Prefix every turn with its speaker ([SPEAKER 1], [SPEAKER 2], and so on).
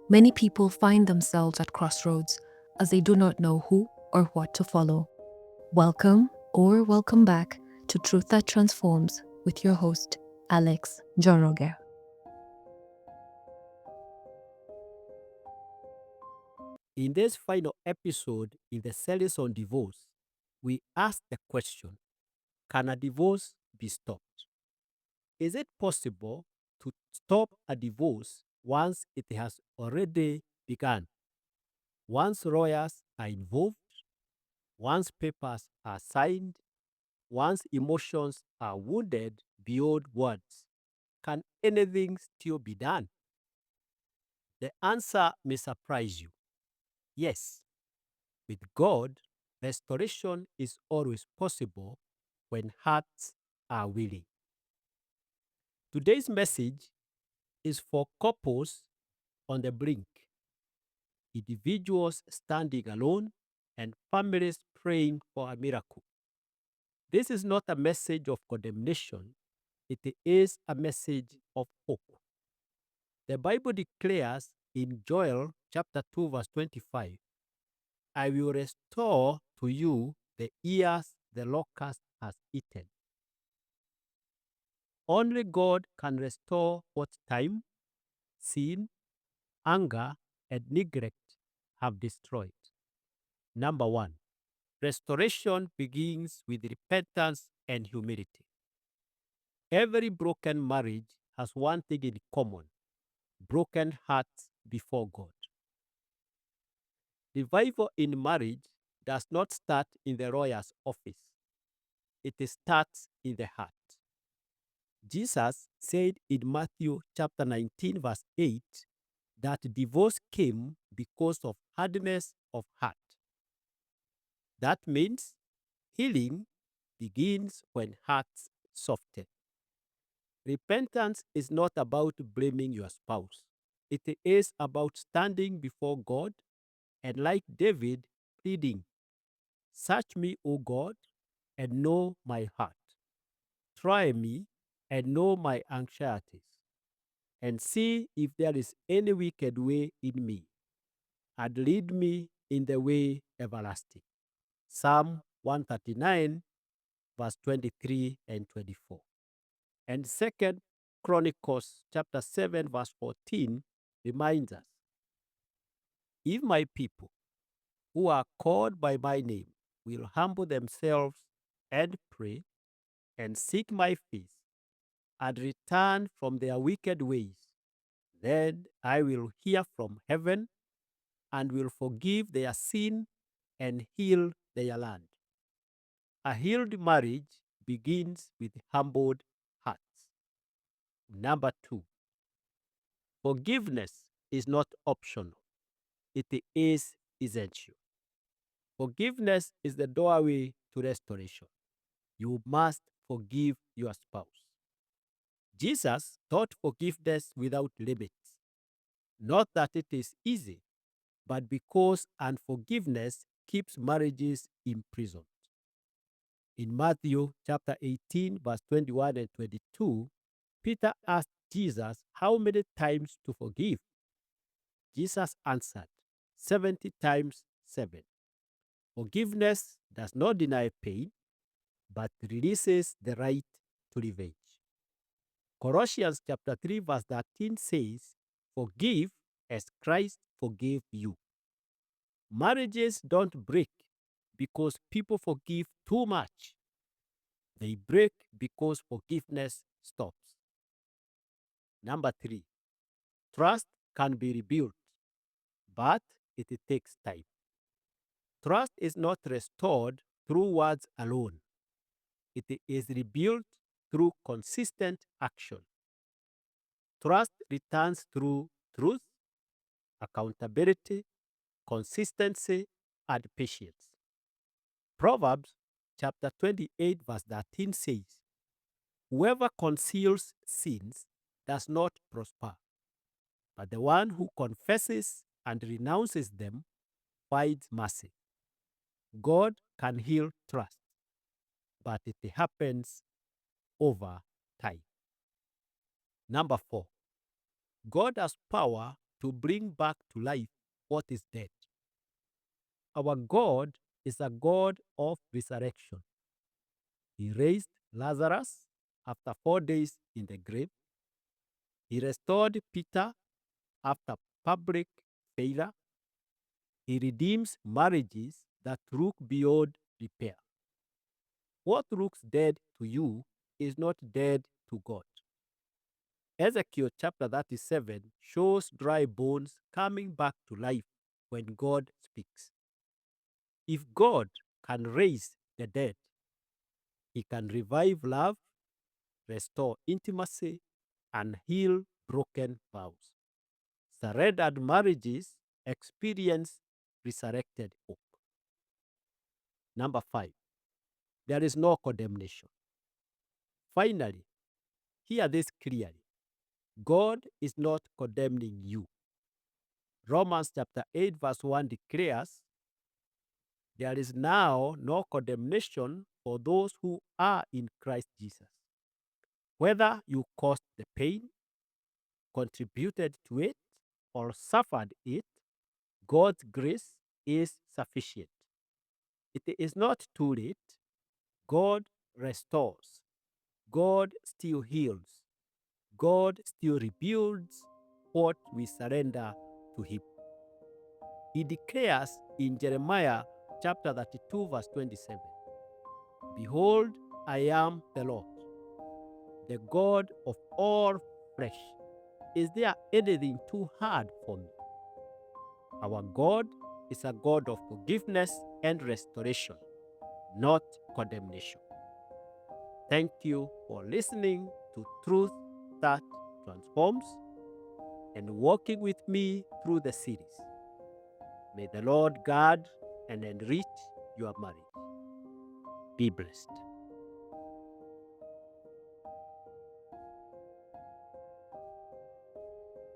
[SPEAKER 1] Many people find themselves at crossroads as they do not know who or what to follow. Welcome or welcome back to Truth That Transforms with your host, Alex Joroge.
[SPEAKER 2] In this final episode in the series on divorce, we ask the question: can a divorce be stopped? Is it possible to stop a divorce once it has already begun? Once lawyers are involved, once papers are signed, once emotions are wounded beyond words, can anything still be done? The answer may surprise you. Yes, with God, restoration is always possible when hearts are willing. Today's message is for couples on the brink, individuals standing alone, and families praying for a miracle. This is not a message of condemnation, it is a message of hope. The Bible declares in Joel chapter 2, verse 25, I will restore to you the years the locust has eaten. Only God can restore what time, sin, anger, and neglect have destroyed. Number one, restoration begins with repentance and humility. Every broken marriage has one thing in common: broken hearts before God. Revival in marriage does not start in the lawyer's office, it starts in the heart. Jesus said in Matthew chapter 19, verse 8, that divorce came because of hardness of heart. That means healing begins when hearts soften. Repentance is not about blaming your spouse. It is about standing before God and, like David, pleading, search me, O God, and know my heart. Try me and know my anxieties, and see if there is any wicked way in me, and lead me in the way everlasting. Psalm 139, verse 23 and 24. And Second Chronicles chapter 7, verse 14 reminds us, if my people who are called by my name will humble themselves and pray and seek my face and return from their wicked ways, then I will hear from heaven and will forgive their sin and heal their land. A healed marriage begins with humbled hearts. Number two, forgiveness is not optional, it is essential. Forgiveness is the doorway to restoration. You must forgive your spouse. Jesus taught forgiveness without limits. Not that it is easy, but because unforgiveness keeps marriages imprisoned. In Matthew chapter 18, verse 21 and 22, Peter asked Jesus how many times to forgive. Jesus answered, 70 times 7. Forgiveness does not deny pain, but releases the right to revenge. Colossians chapter 3, verse 13 says, forgive as Christ forgave you. Marriages don't break because people forgive too much. They break because forgiveness stops. Number three, trust can be rebuilt, but it takes time. Trust is not restored through words alone, it is rebuilt through consistent action. Trust returns through truth, accountability, consistency, and patience. Proverbs chapter 28, verse 13 says, whoever conceals sins does not prosper, but the one who confesses and renounces them finds mercy. God can heal trust, but it happens over time. Number four, God has power to bring back to life what is dead. Our God is a God of resurrection. He raised Lazarus after 4 days in the grave. He restored Peter after public failure. He redeems marriages that look beyond repair. What looks dead to you is not dead to God. Ezekiel chapter 37 shows dry bones coming back to life when God speaks. If God can raise the dead, he can revive love, restore intimacy, and heal broken vows. Surrendered marriages experience resurrected hope. Number 5, there is no condemnation. Finally, hear this clearly. God is not condemning you. Romans chapter 8 verse 1 declares, there is now no condemnation for those who are in Christ Jesus. Whether you caused the pain, contributed to it, or suffered it, God's grace is sufficient. It is not too late. God restores. God still heals. God still rebuilds what we surrender to Him. He declares in Jeremiah chapter 32, verse 27, behold, I am the Lord, the God of all flesh. Is there anything too hard for me? Our God is a God of forgiveness and restoration, not condemnation. Thank you for listening to Truth That Transforms and walking with me through the series. May the Lord guard and enrich your marriage. Be blessed.